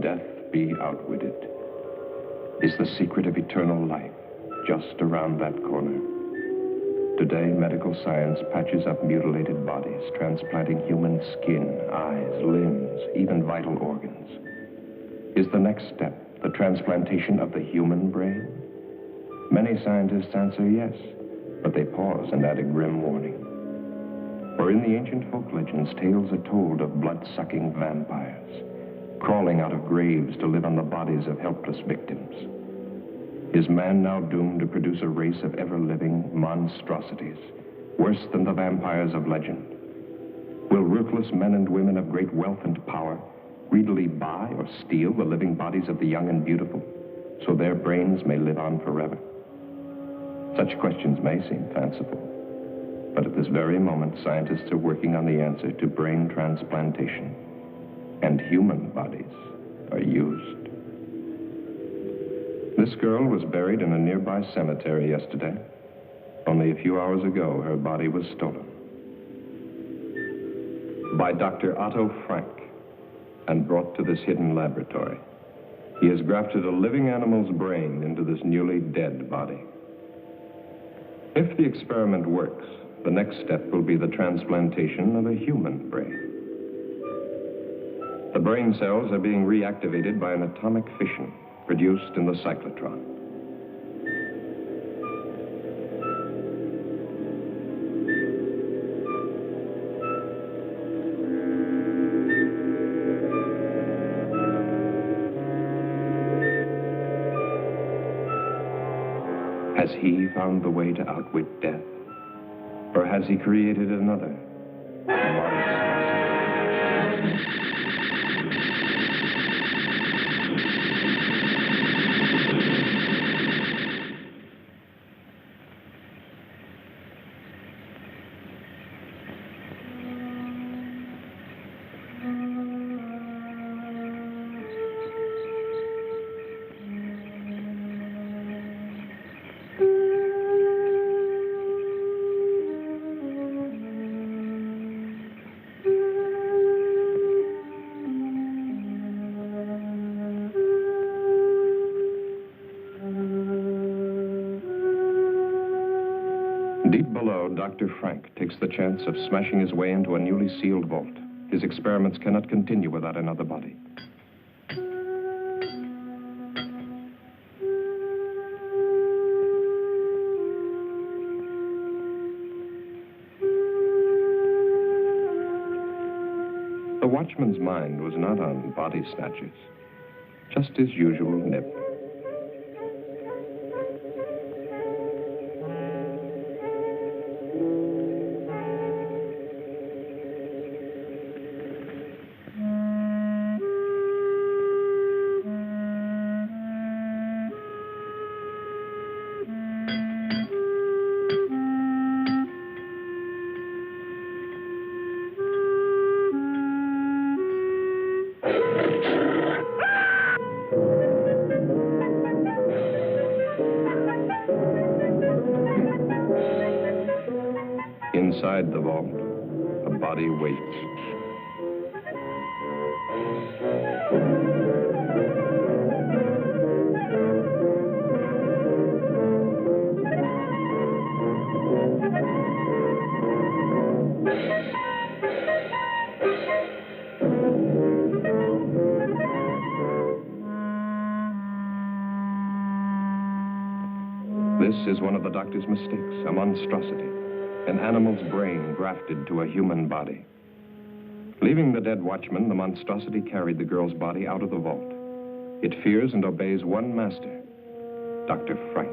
death be outwitted? Is the secret of eternal life just around that corner? Today, medical science patches up mutilated bodies, transplanting human skin, eyes, limbs, even vital organs. Is the next step the transplantation of the human brain? Many scientists answer yes, but they pause and add a grim warning. For in the ancient folk legends, tales are told of blood-sucking vampires, crawling out of graves to live on the bodies of helpless victims. Is man now doomed to produce a race of ever-living monstrosities, worse than the vampires of legend? Will ruthless men and women of great wealth and power greedily buy or steal the living bodies of the young and beautiful, so their brains may live on forever? Such questions may seem fanciful, but at this very moment, scientists are working on the answer to brain transplantation, and human bodies are used. This girl was buried in a nearby cemetery yesterday. Only a few hours ago, her body was stolen. By Dr. Otto Frank, and brought to this hidden laboratory. He has grafted a living animal's brain into this newly dead body. If the experiment works, the next step will be the transplantation of a human brain. The brain cells are being reactivated by an atomic fission produced in the cyclotron. Has he found the way to outwit death? Or has he created another monstrosity? Deep below, Dr. Frank takes the chance of smashing his way into a newly sealed vault. His experiments cannot continue without another body. The watchman's mind was not on body snatchers, just his usual nip. Inside the vault, a body waits. This is one of the doctor's mistakes, a monstrosity. An animal's brain grafted to a human body. Leaving the dead watchman, the monstrosity carried the girl's body out of the vault. It fears and obeys one master, Dr. Frank.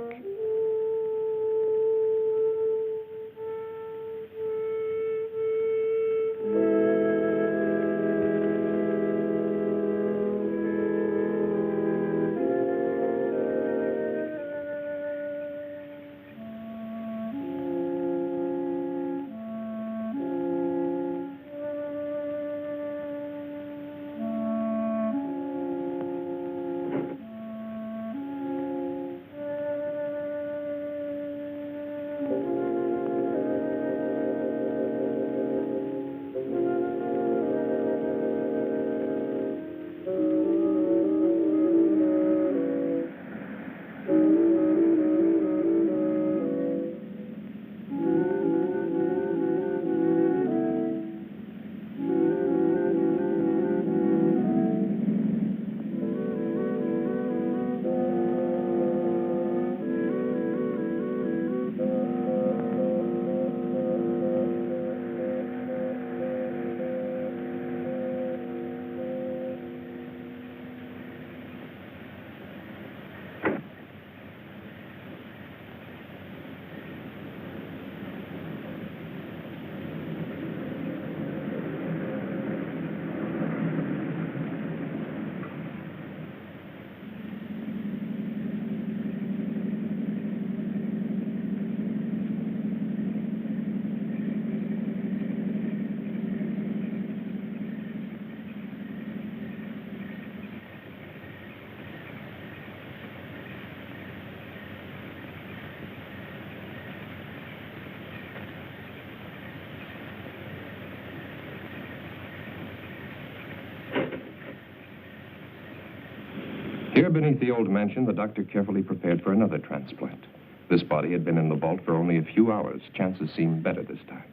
Here beneath the old mansion, the doctor carefully prepared for another transplant. This body had been in the vault for only a few hours. Chances seemed better this time.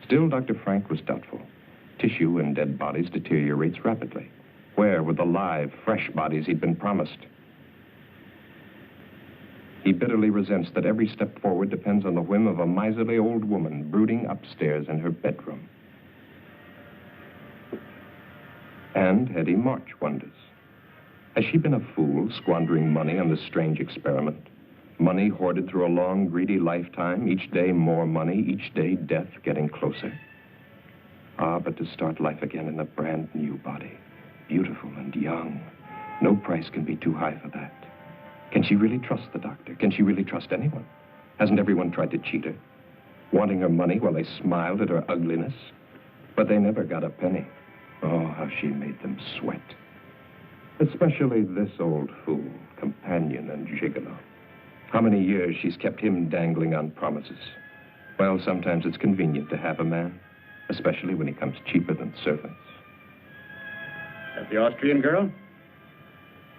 Still, Dr. Frank was doubtful. Tissue in dead bodies deteriorates rapidly. Where were the live, fresh bodies he'd been promised? He bitterly resents that every step forward depends on the whim of a miserly old woman brooding upstairs in her bedroom. And Hetty March wonders. Has she been a fool, squandering money on this strange experiment? Money hoarded through a long, greedy lifetime, each day more money, each day death getting closer. Ah, but to start life again in a brand new body, beautiful and young, no price can be too high for that. Can she really trust the doctor? Can she really trust anyone? Hasn't everyone tried to cheat her? Wanting her money while they smiled at her ugliness? But they never got a penny. Oh, how she made them sweat. Especially this old fool, companion and gigolo. How many years she's kept him dangling on promises. Well, sometimes it's convenient to have a man, especially when he comes cheaper than servants. That the Austrian girl?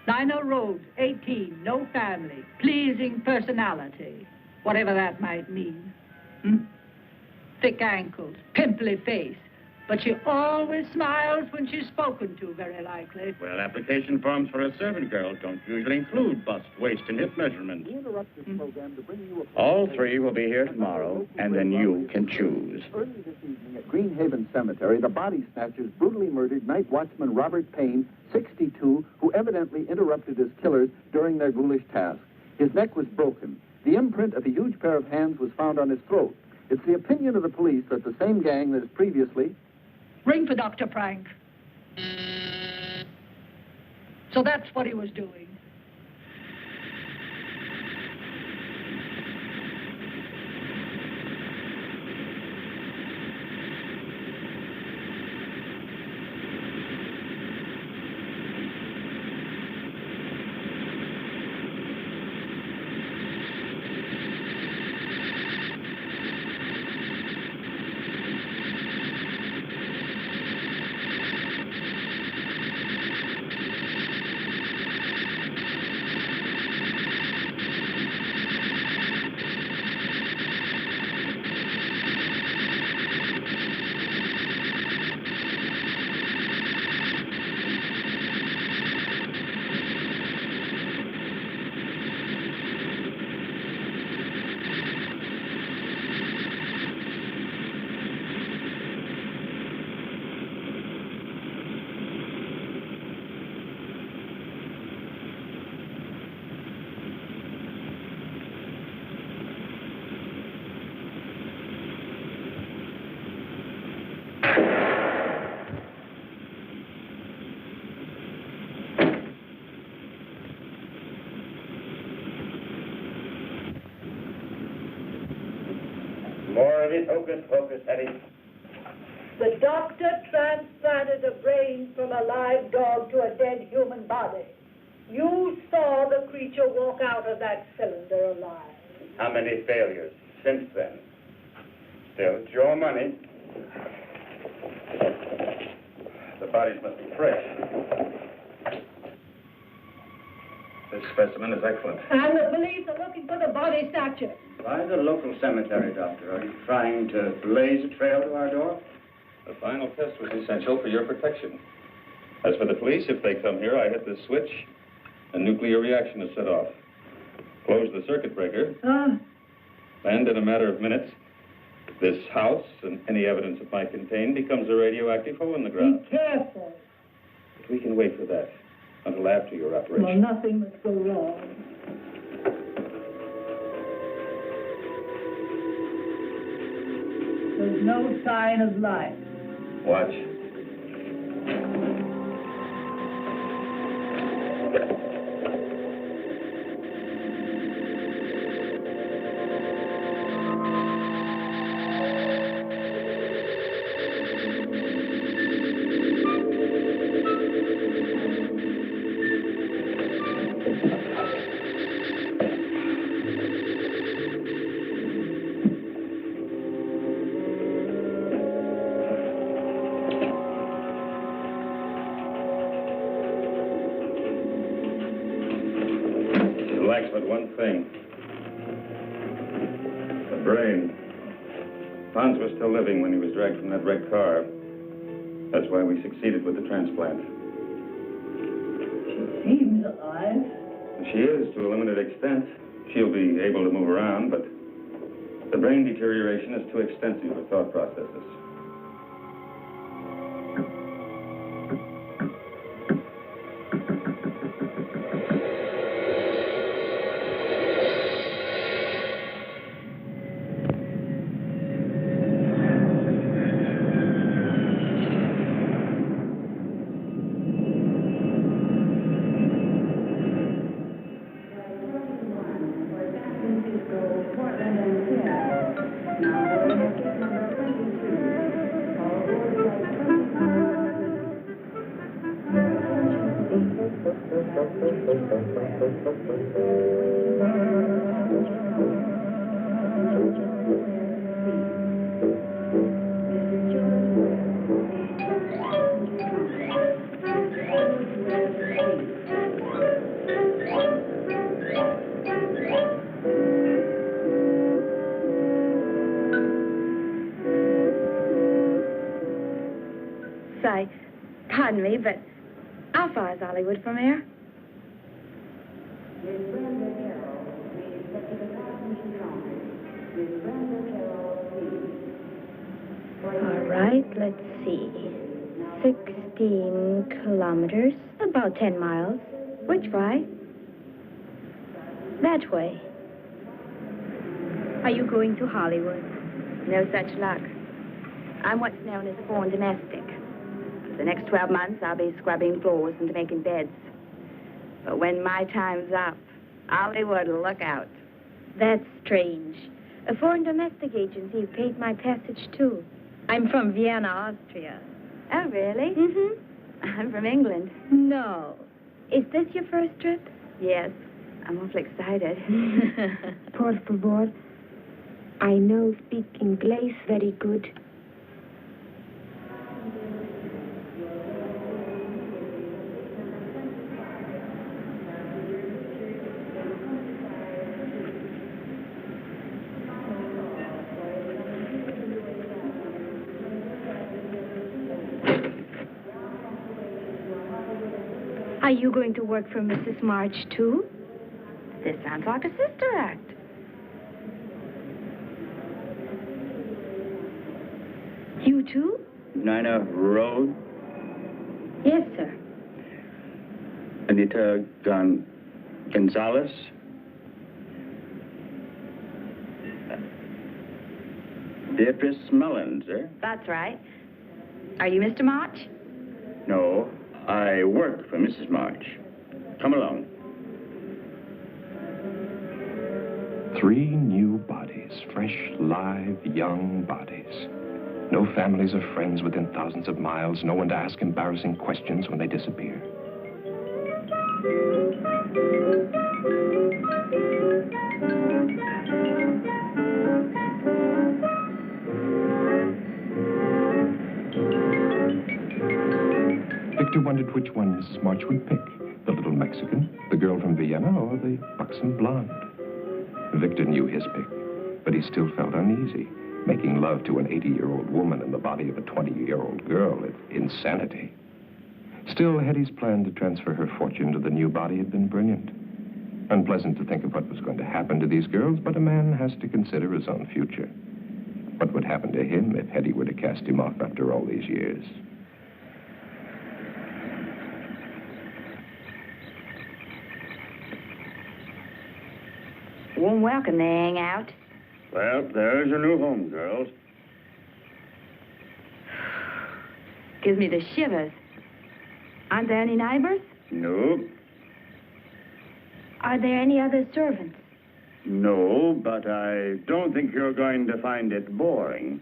Dinah Rhodes, 18, no family, pleasing personality, whatever that might mean. Thick ankles, pimply face, but she always smiles when she's spoken to, very likely. Well, application forms for a servant girl don't usually include bust, waist, and hip measurements. All three will be here tomorrow, and then you can choose. Early this evening at Greenhaven Cemetery, the body snatchers brutally murdered night watchman Robert Payne, 62, who evidently interrupted his killers during their ghoulish task. His neck was broken. The imprint of a huge pair of hands was found on his throat. It's the opinion of the police that the same gang that has previously... Ring for Dr. Frank. So that's what he was doing. More of it, hocus pocus, Hetty. The doctor transplanted a brain from a live dog to a dead human body. You saw the creature walk out of that cylinder alive. How many failures since then? Still, it's your money. The bodies must be fresh. This specimen is excellent. And the police are looking for the body snatcher. Why the local cemetery, Doctor? Are you trying to blaze a trail to our door? The final test was essential for your protection. As for the police, if they come here, I hit the switch, a nuclear reaction is set off. Close the circuit breaker, and in a matter of minutes, this house and any evidence it might contain becomes a radioactive hole in the ground. Be careful. But we can wait for that until after your operation. Well, nothing must go wrong. There's no sign of life. Watch. lacks but one thing. The brain. Hans was still living when he was dragged from that wrecked car. That's why we succeeded with the transplant. She seems alive. She is, to a limited extent. She'll be able to move around, but the brain deterioration is too extensive for thought processes. Pardon me, but how far is Hollywood from here? All right, let's see. 16 kilometers, about 10 miles. Which way? That way. Are you going to Hollywood? No such luck. I'm what's known as a foreign domestic. The next 12 months, I'll be scrubbing floors and making beds. But when my time's up, Hollywood will look out. That's strange. A foreign domestic agency paid my passage, too. I'm from Vienna, Austria. Oh, really? Mm-hmm. I'm from England. No. Is this your first trip? Yes. I'm awfully excited. Por favor. I know speak English very good. Are you going to work for Mrs. March, too? This sounds like a sister act. You, too? Nina Road? Yes, sir. Anita Gonzalez? Beatrice Mullins, eh? That's right. Are you Mr. March? No, I work for Mrs. March. Come along. 3 new bodies, fresh, live, young bodies. No families or friends within thousands of miles, no one to ask embarrassing questions when they disappear. Victor wondered which one Mrs. March would pick, the little Mexican, the girl from Vienna, or the buxom blonde. Victor knew his pick, but he still felt uneasy. Making love to an 80-year-old woman in the body of a 20-year-old girl, it's insanity. Still, Hetty's plan to transfer her fortune to the new body had been brilliant. Unpleasant to think of what was going to happen to these girls, but a man has to consider his own future. What would happen to him if Hetty were to cast him off after all these years? Warm welcome, they hang out. Well, there's your new home, girls. Gives me the shivers. Aren't there any neighbors? No. Are there any other servants? No, but I don't think you're going to find it boring.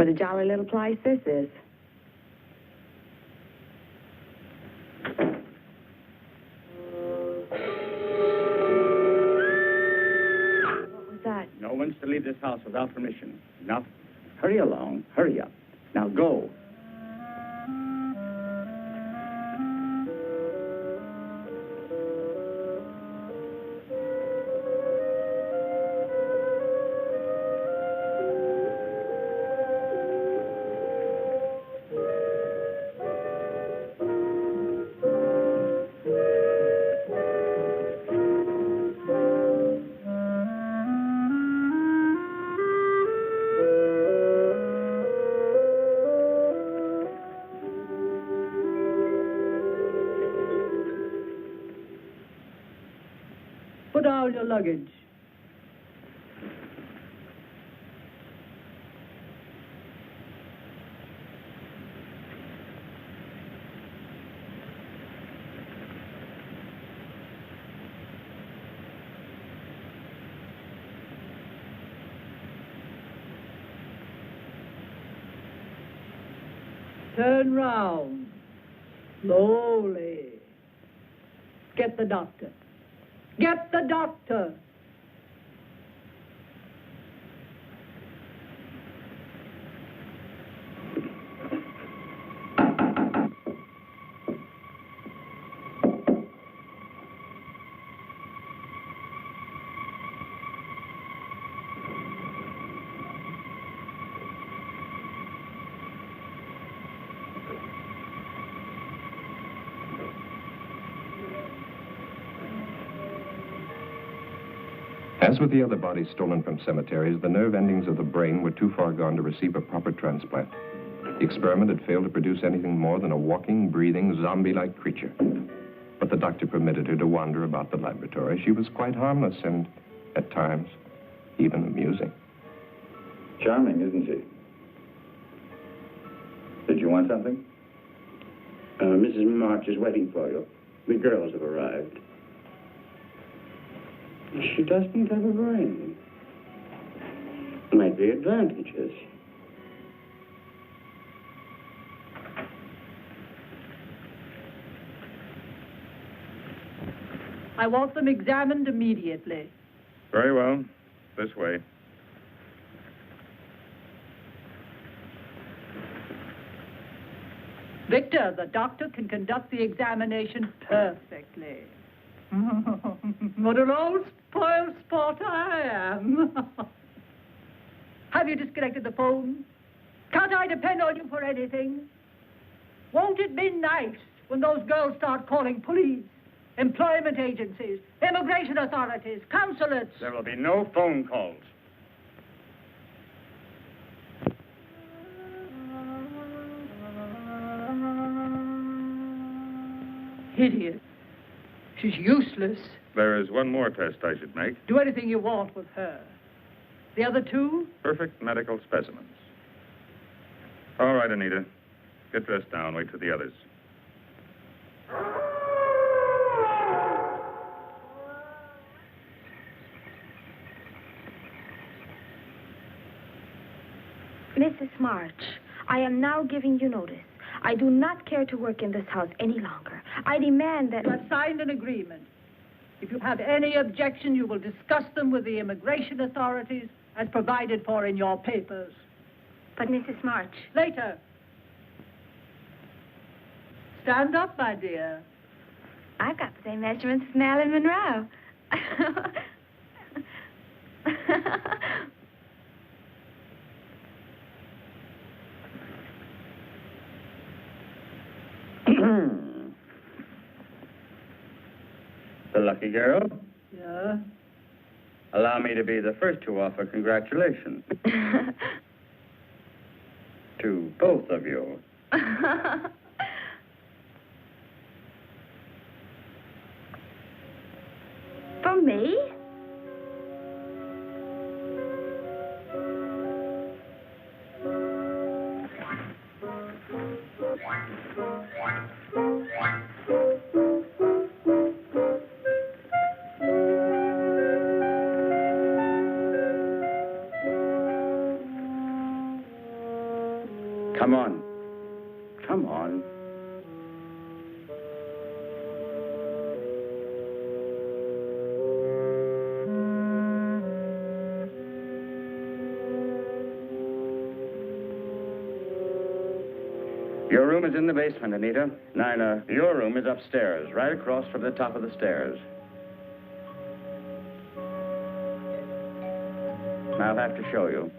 What a jolly little place this is. What was that? No one's to leave this house without permission. Now, hurry along. Hurry up. Now go. Put down your luggage. Turn round. Slowly. Get the doctor. Get the doctor. As with the other bodies stolen from cemeteries, the nerve endings of the brain were too far gone to receive a proper transplant. The experiment had failed to produce anything more than a walking, breathing, zombie-like creature. But the doctor permitted her to wander about the laboratory. She was quite harmless and, at times, even amusing. Charming, isn't she? Did you want something? Mrs. March is waiting for you. The girls have arrived. She doesn't have a brain. Might be advantages. I want them examined immediately. Very well. This way. Victor, the doctor can conduct the examination perfectly. What an old spoiled sport I am. Have you disconnected the phone? Can't I depend on you for anything? Won't it be nice when those girls start calling police, employment agencies, immigration authorities, consulates? There will be no phone calls. Idiot. She's useless. There is one more test I should make. Do anything you want with her. The other two? Perfect medical specimens. All right, Anita. Get dressed now and wait for the others. Mrs. March, I am now giving you notice. I do not care to work in this house any longer. I demand that... You have signed an agreement. If you have any objection, you will discuss them with the immigration authorities as provided for in your papers. But, Mrs. March... Later. Stand up, my dear. I've got the same measurements as Marilyn Monroe. The lucky girl. Yeah? Allow me to be the first to offer congratulations. To both of you. For me? Come on. Come on. Your room is in the basement, Anita. Nina, your room is upstairs, right across from the top of the stairs. I'll have to show you.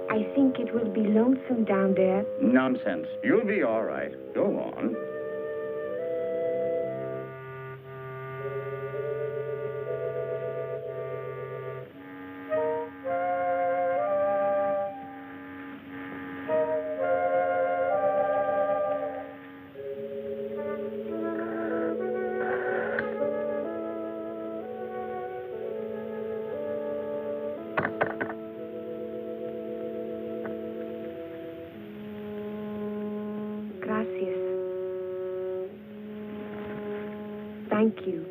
I think it will be lonesome down there. Nonsense. You'll be all right. Go on. Gracias. Thank you.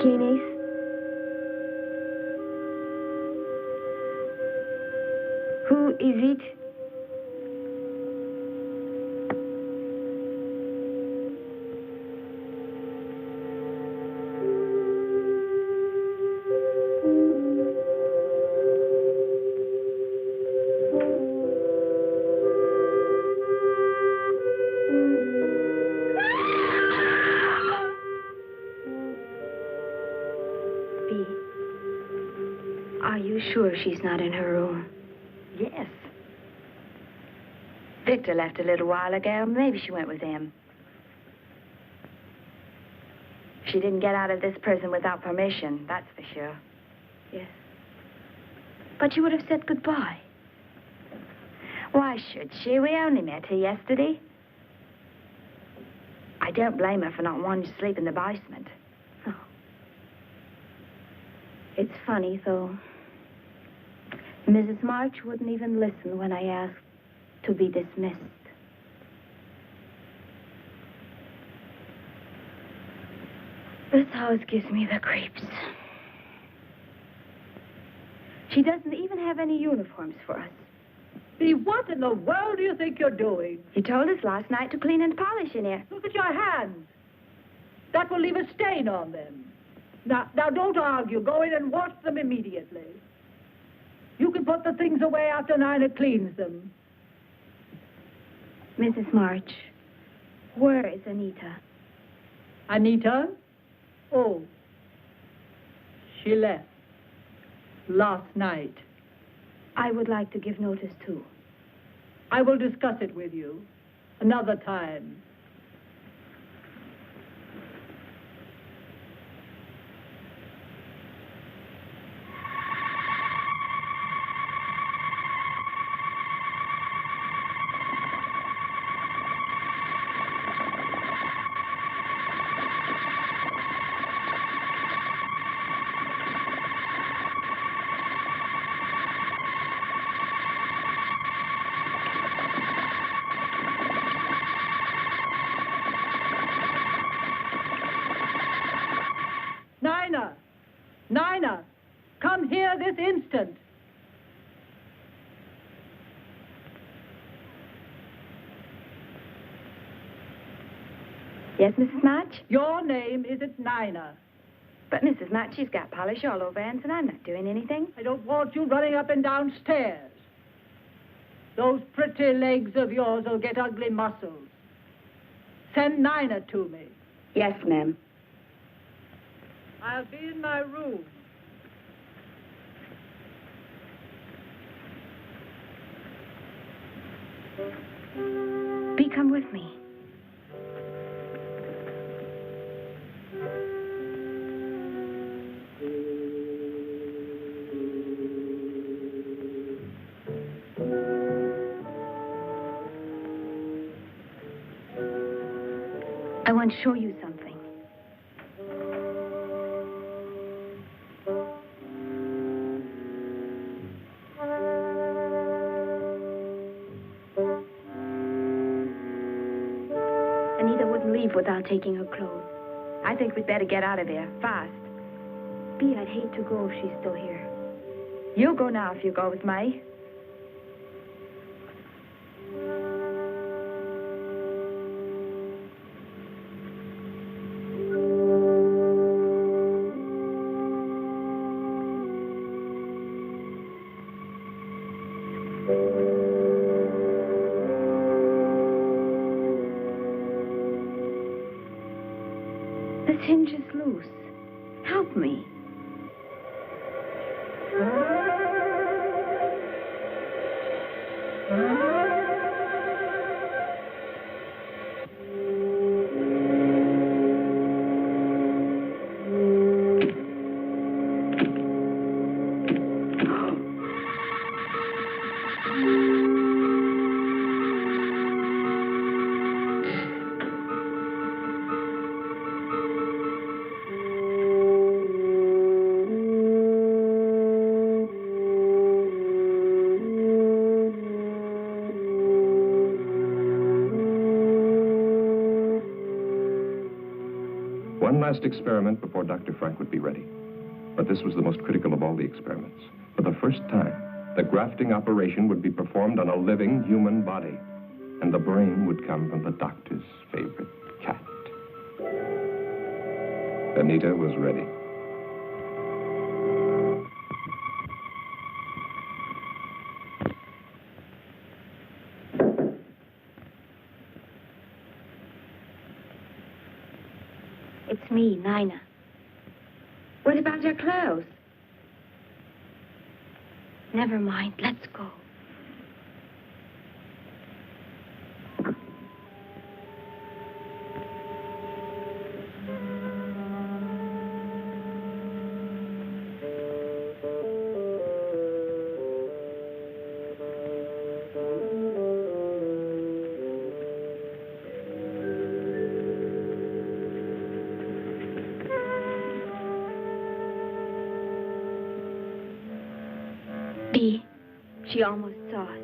Guineas? Who is it? Are you sure she's not in her room? Yes. Victor left a little while ago. Maybe she went with him. She didn't get out of this prison without permission, that's for sure. Yes. But you would have said goodbye. Why should she? We only met her yesterday. I don't blame her for not wanting to sleep in the basement. Oh. It's funny, though. Mrs. March wouldn't even listen when I asked to be dismissed. This house gives me the creeps. She doesn't even have any uniforms for us. See, what in the world do you think you're doing? You told us last night to clean and polish in here. Look at your hands. That will leave a stain on them. Now, don't argue. Go in and wash them immediately. You can put the things away after Nina cleans them. Mrs. March, where is Anita? Anita? Oh, she left last night. I would like to give notice, too. I will discuss it with you another time. Yes, Mrs. March? Your name isn't Nina. But Mrs. March, she's got polish all over hands, and I'm not doing anything. I don't want you running up and down stairs. Those pretty legs of yours will get ugly muscles. Send Nina to me. Yes, ma'am. I'll be in my room. Bee, come with me. I want to show you something. Anita wouldn't leave without taking her clothes. I think we'd better get out of there, fast. Bee, I'd hate to go if she's still here. You go now if you go with me. This hinge is loose. Help me. One last experiment before Dr. Frank would be ready. But this was the most critical of all the experiments. For the first time, the grafting operation would be performed on a living human body. And the brain would come from the doctor's favorite cat. Anita was ready. It's me, Nina. What about your clothes? Never mind. Let's go. Bee, she almost saw us.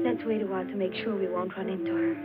Let's wait a while to make sure we won't run into her.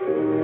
B.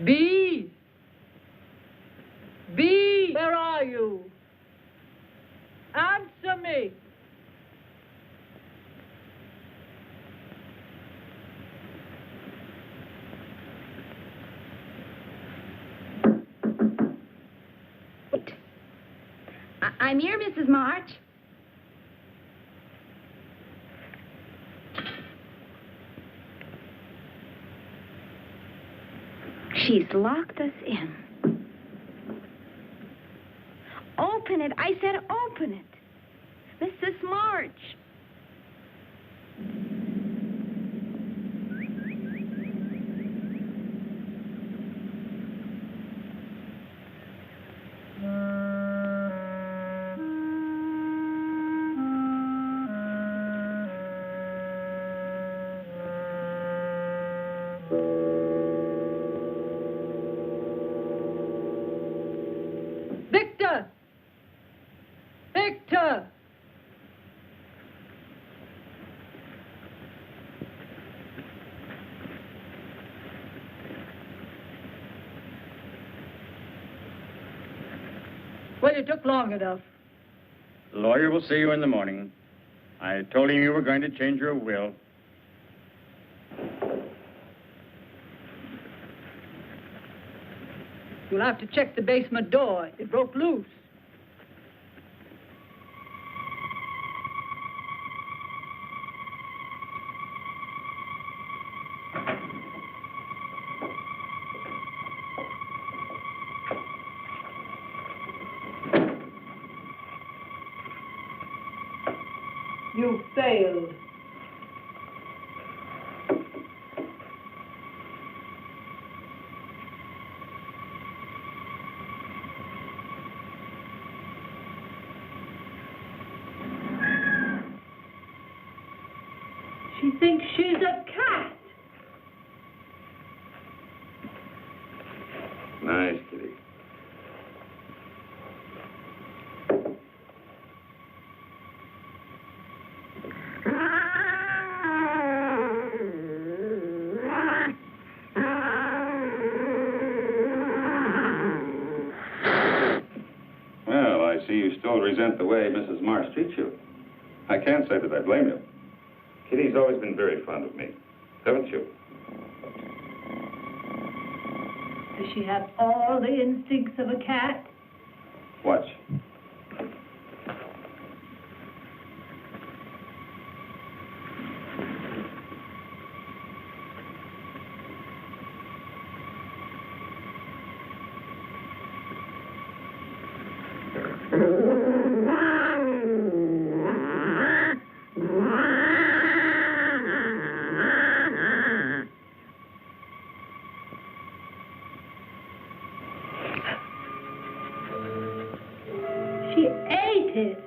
B. B. Where are you? Answer me. I'm here, Mrs. March. She's locked us in. Open it. I said open it. Mrs. March. Victor! Victor! Well, it took long enough. The lawyer will see you in the morning. I told him you were going to change your will. You'll have to check the basement door. It broke loose. You failed. She thinks she's a cat. Nice, kitty. Well, I see you still resent the way Mrs. Marsh treats you. I can't say that I blame you. Kitty's always been very fond of me, haven't you? Does she have all the instincts of a cat? Watch. She ate it.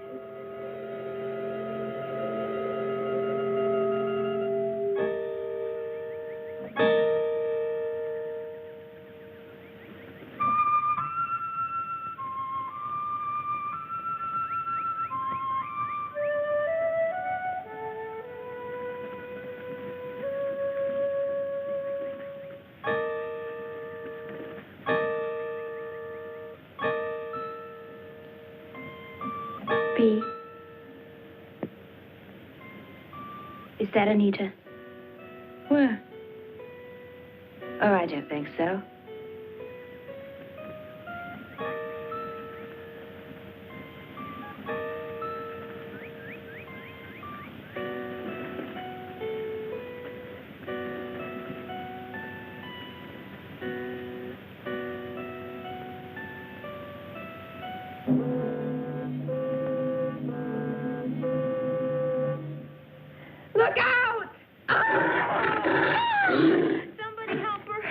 B. Is that Anita? Where? Oh, I don't think so. Look out! Somebody help her.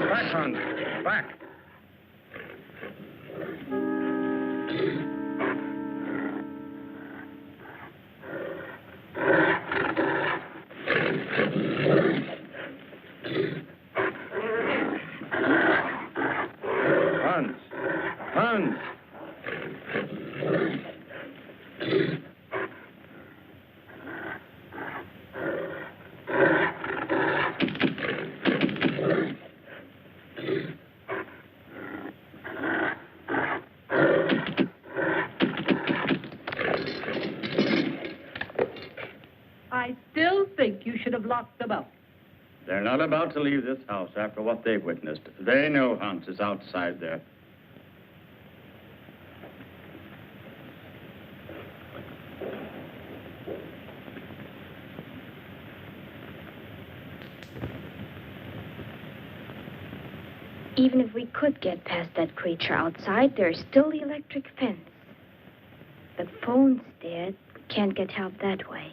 Back, Hans. Back. Hans. Hans. I still think you should have locked them up. They're not about to leave this house after what they've witnessed. They know Hans is outside there. Even if we could get past that creature outside, there's still the electric fence. The phone's dead. Can't get help that way.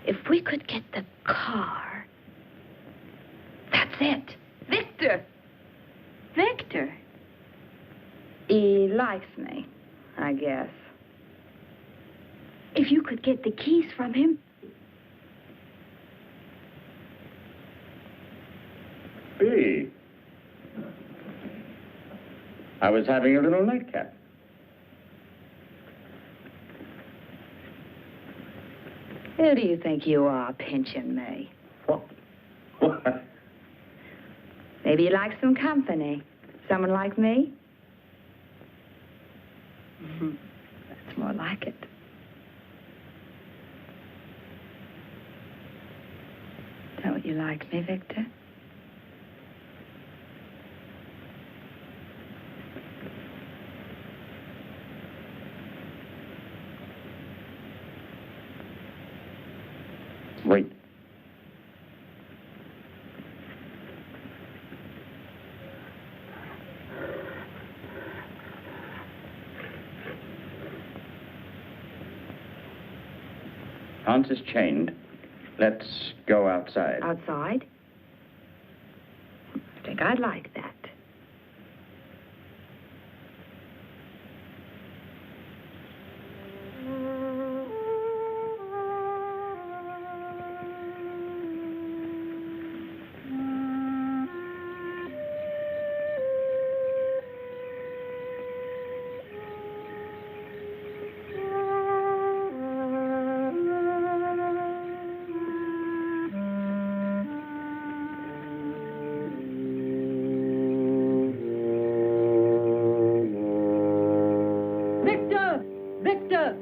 If we could get the car... That's it. Victor! Victor? He likes me, I guess. If you could get the keys from him... B. I was having a little nightcap. Who do you think you are, pinching me? What? What? Maybe you like some company. Someone like me? That's more like it. Don't you like me, Victor? Wait. Hans is chained. Let's go outside. Outside? I think I'd like that. Victor! Victor!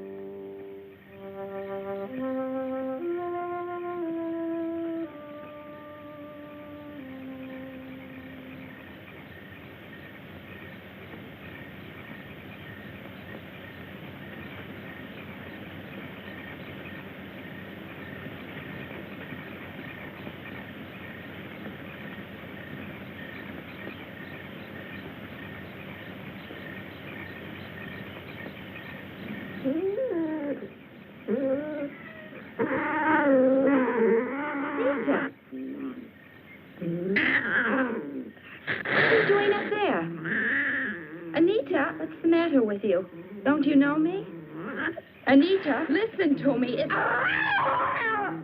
Anita, what's the matter with you? Don't you know me? Anita, listen to me. It's... Ow!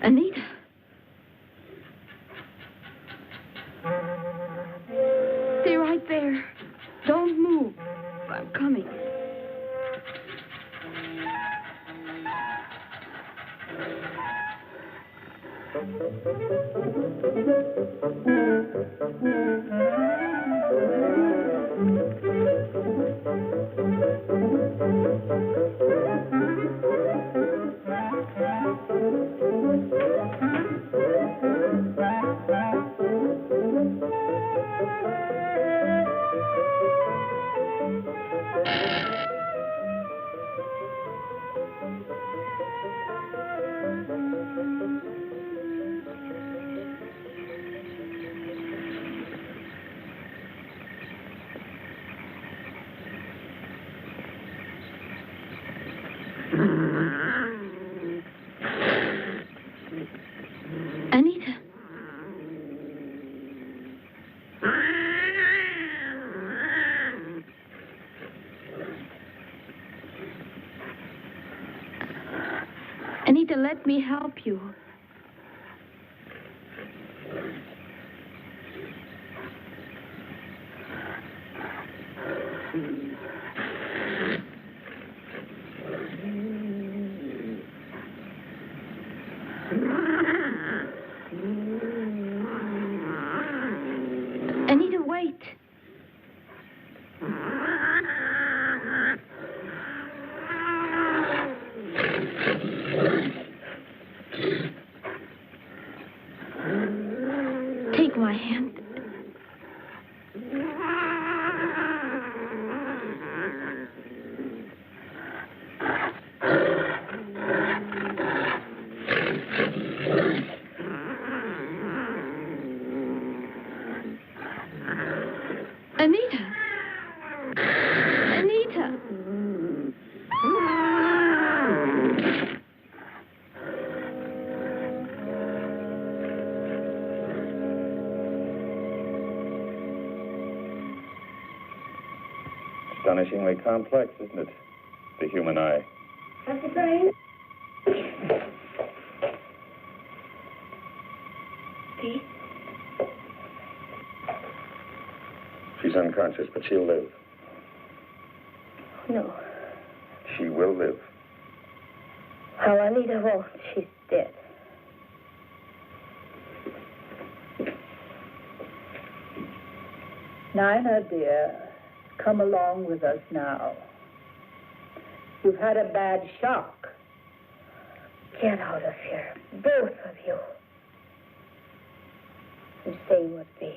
Anita. Stay right there. Don't move. I'm coming. Anita. Anita, let me help you. Anita, wait. Take my hand. Anita. Anita. Astonishingly complex, isn't it? The human eye. Dr. Brain? Pete? She's unconscious, but she'll live. No. She will live. Oh, Anita won't. She's dead. Nina, dear, come along with us now. You've had a bad shock. Get out of here, both of you. You say you would be.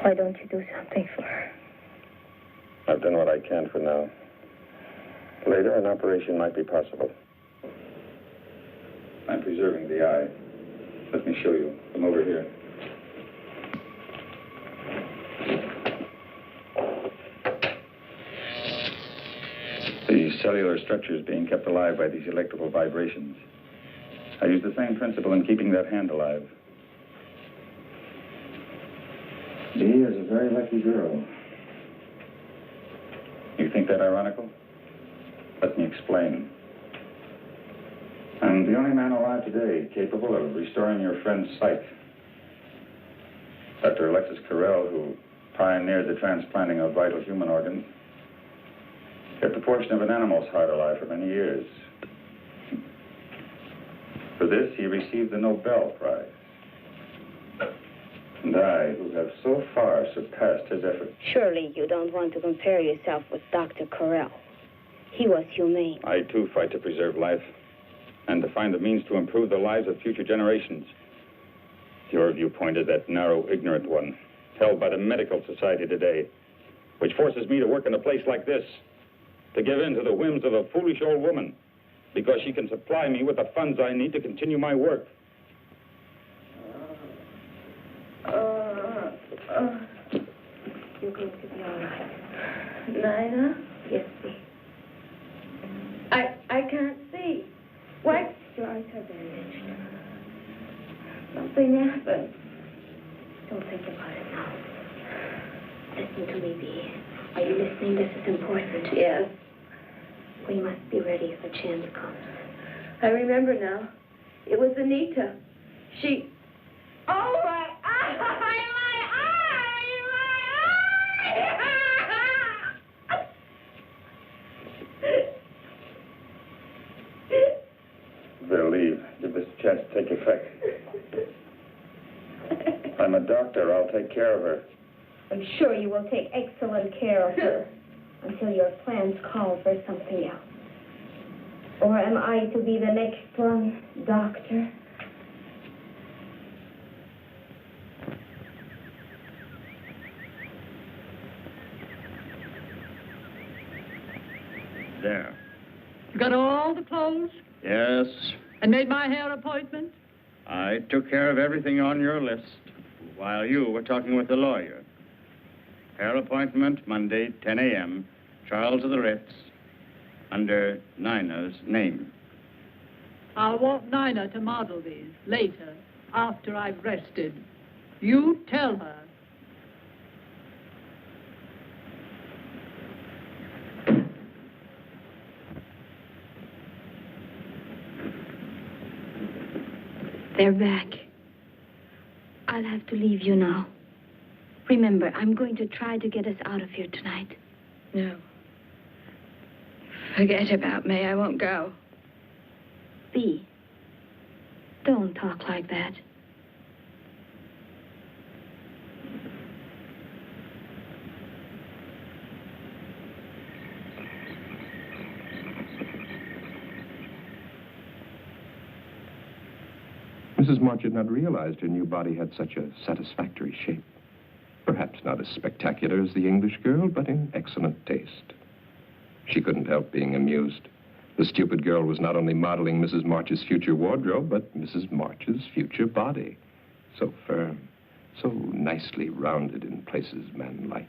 Why don't you do something for her? I've done what I can for now. Later, an operation might be possible. I'm preserving the eye. Let me show you. Come over here. The cellular structure is being kept alive by these electrical vibrations. I use the same principle in keeping that hand alive. Dee is a very lucky girl. You think that ironical? Let me explain. I'm the only man alive today capable of restoring your friend's sight. Dr. Alexis Carrel, who pioneered the transplanting of vital human organs, kept a portion of an animal's heart alive for many years. For this, he received the Nobel Prize. And I, who have so far surpassed his effort. Surely you don't want to compare yourself with Dr. Carrel. He was humane. I, too, fight to preserve life and to find the means to improve the lives of future generations. Your viewpoint is that narrow, ignorant one, held by the medical society today, which forces me to work in a place like this, to give in to the whims of a foolish old woman, because she can supply me with the funds I need to continue my work. You're going to be all right. Nina? Yes, dear. I can't see. What? Your eyes are bandaged. Something happened. Don't think about it now. Listen to me, Bee. Are you listening? This is important. Yes. We must be ready if a chance comes. I remember now. It was Anita. She... Oh, my eye! My eye! They'll leave. Give this chance to take effect. I'm a doctor. I'll take care of her. I'm sure you will take excellent care of her until your plans call for something else. Or am I to be the next one, Doctor? There. You got all the clothes Yes, and made my hair appointment? I took care of everything on your list while you were talking with the lawyer. Hair appointment, Monday, 10 a.m., Charles of the Ritz, under Nina's name. I'll want Nina to model these later, after I've rested. You tell her. They're back. I'll have to leave you now. Remember, I'm going to try to get us out of here tonight. No. Forget about me. I won't go. Bee, don't talk like that. Mrs. March had not realized her new body had such a satisfactory shape. Perhaps not as spectacular as the English girl, but in excellent taste. She couldn't help being amused. The stupid girl was not only modeling Mrs. March's future wardrobe, but Mrs. March's future body. So firm, so nicely rounded in places men like.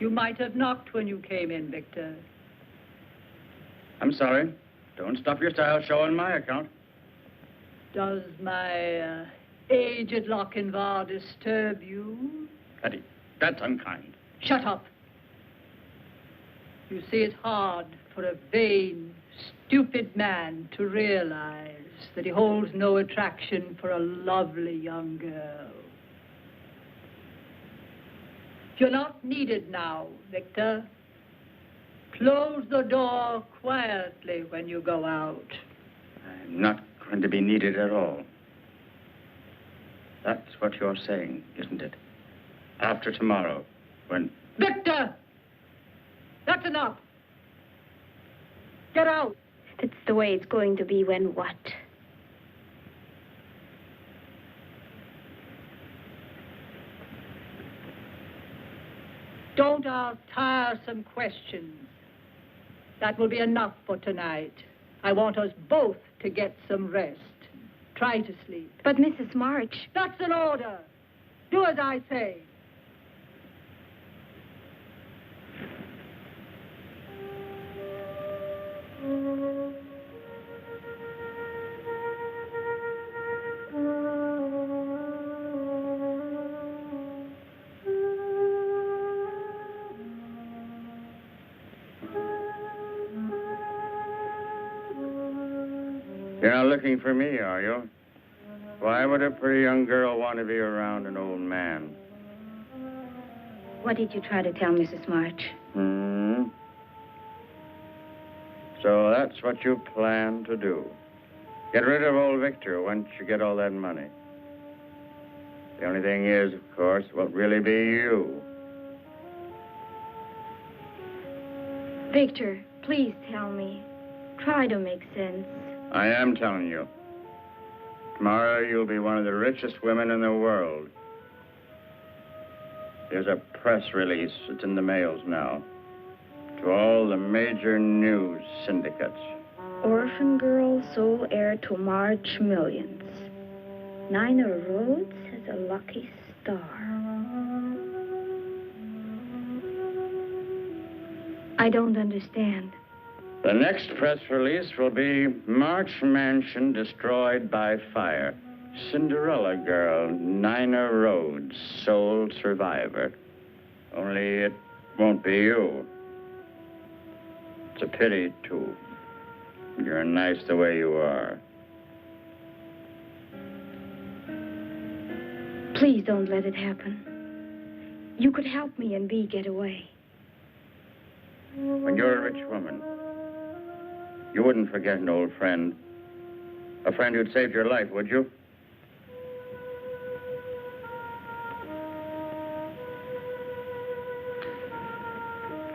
You might have knocked when you came in, Victor. I'm sorry. Don't stop your style show on my account. Does my aged Lochinvar disturb you? Hetty, that's unkind. Shut up. You see, it's hard for a vain, stupid man to realize that he holds no attraction for a lovely young girl. You're not needed now, Victor. Close the door quietly when you go out. I'm not going to be needed at all. That's what you're saying, isn't it? After tomorrow, when... Victor! That's enough. Get out. That's the way it's going to be when what? Don't ask tiresome questions. That will be enough for tonight. I want us both to get some rest. Try to sleep. But Mrs. March... That's an order. Do as I say. You're not looking for me, are you? Why would a pretty young girl want to be around an old man? What did you try to tell Mrs. March? So that's what you plan to do. Get rid of old Victor once you get all that money. The only thing is, of course, it won't really be you. Victor, please tell me. Try to make sense. I am telling you. Tomorrow you'll be one of the richest women in the world. There's a press release. It's in the mails now. To all the major news syndicates. Orphan girl, sole heir to March millions. Nina Rhodes has a lucky star. I don't understand. The next press release will be March Mansion destroyed by fire. Cinderella girl, Nina Rhodes, sole survivor. Only it won't be you. It's a pity, too. You're nice the way you are. Please don't let it happen. You could help me and V get away. When you're a rich woman, you wouldn't forget an old friend. A friend who'd saved your life, would you?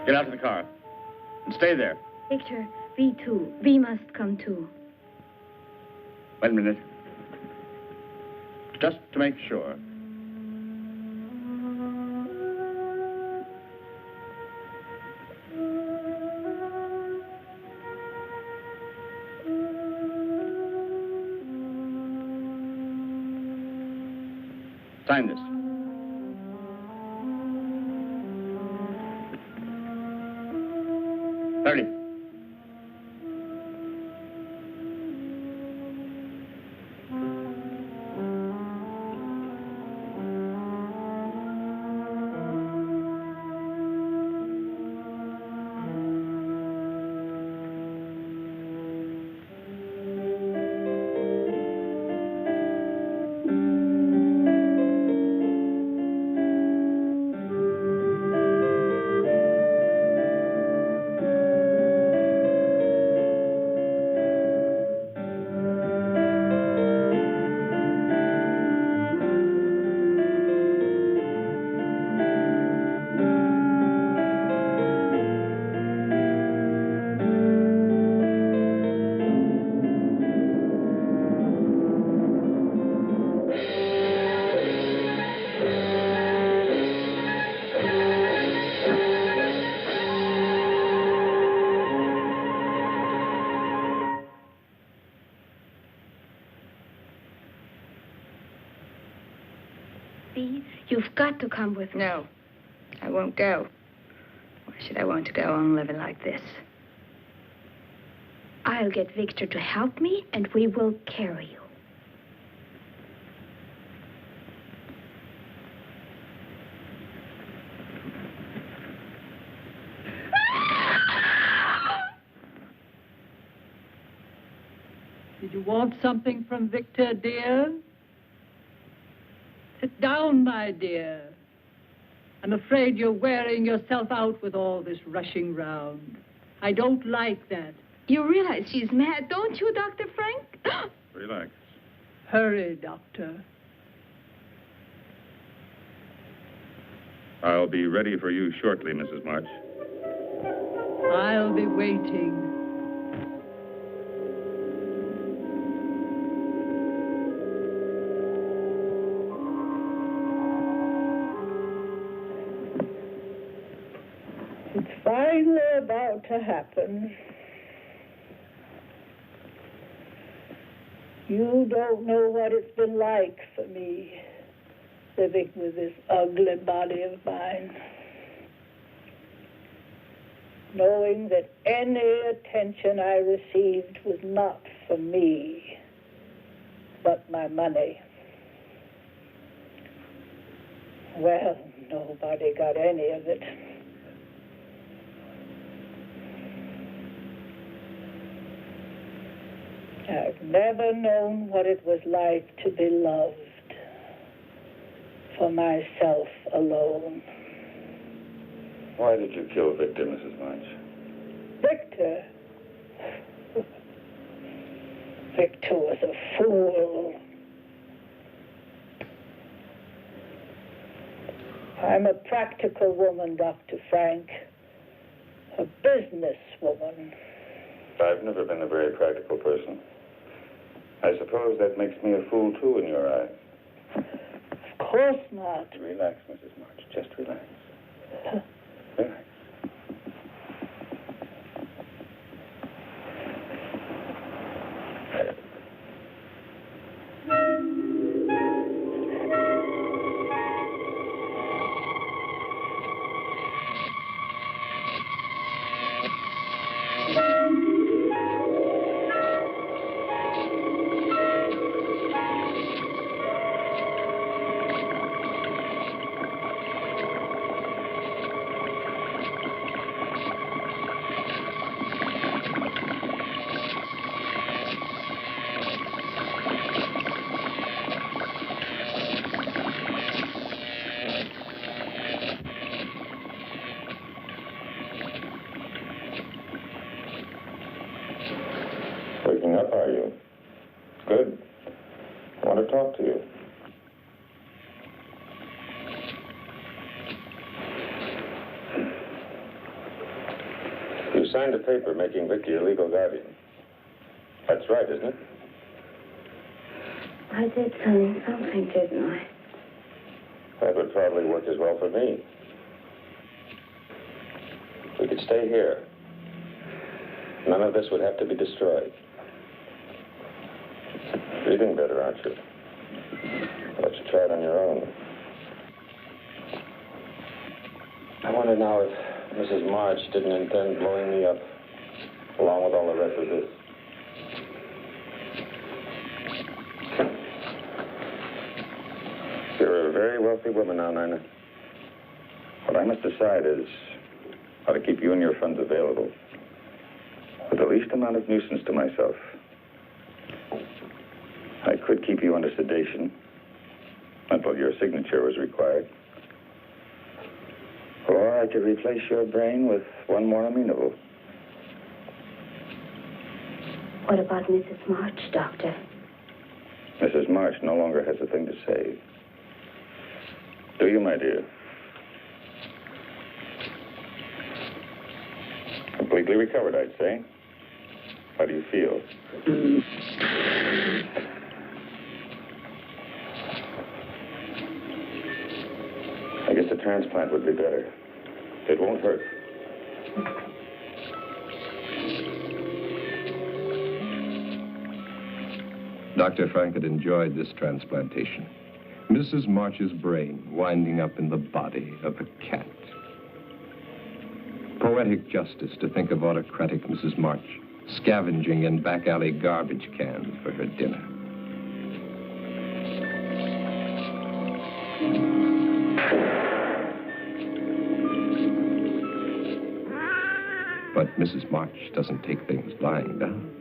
Get out of the car. And stay there. Victor, V too. V must come too. Wait a minute. Just to make sure. Sign this. Hurry. V, you've got to come with me. No, I won't go. Why should I want to go on living like this? I'll get Victor to help me, and we will carry you. Did you want something from Victor, dear? Sit down, my dear. I'm afraid you're wearing yourself out with all this rushing round. I don't like that. You realize she's mad, don't you, Dr. Frank? Relax. Hurry, Doctor. I'll be ready for you shortly, Mrs. March. I'll be waiting. It's finally about to happen. You don't know what it's been like for me, living with this ugly body of mine. Knowing that any attention I received was not for me, but my money. Well, nobody got any of it. I've never known what it was like to be loved for myself alone. Why did you kill Victor, Mrs. March? Victor? Victor was a fool. I'm a practical woman, Dr. Frank. A business woman. I've never been a very practical person. I suppose that makes me a fool, too, in your eyes. Of course not. Relax, Mrs. March. Just relax. Relax. you. You signed a paper making Vicky your legal guardian. That's right, isn't it? I did sign something, didn't I? That would probably work as well for me. We could stay here. None of this would have to be destroyed. Breathing better, aren't you? Why don't you try it on your own? I wonder now if Mrs. March didn't intend blowing me up, along with all the rest of this. You're a very wealthy woman now, Nina. What I must decide is how to keep you and your funds available with the least amount of nuisance to myself. I could keep you under sedation until your signature was required. Or I could replace your brain with one more amenable. What about Mrs. March, Doctor? Mrs. March no longer has a thing to say. Do you, my dear? Completely recovered, I'd say. How do you feel? I guess a transplant would be better. It won't hurt. Dr. Frank had enjoyed this transplantation. Mrs. March's brain winding up in the body of a cat. Poetic justice to think of autocratic Mrs. March scavenging in back alley garbage cans for her dinner. But Mrs. March doesn't take things lying down.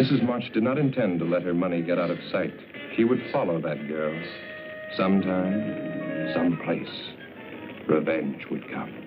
Mrs. March did not intend to let her money get out of sight. She would follow that girl. Sometime, someplace, revenge would come.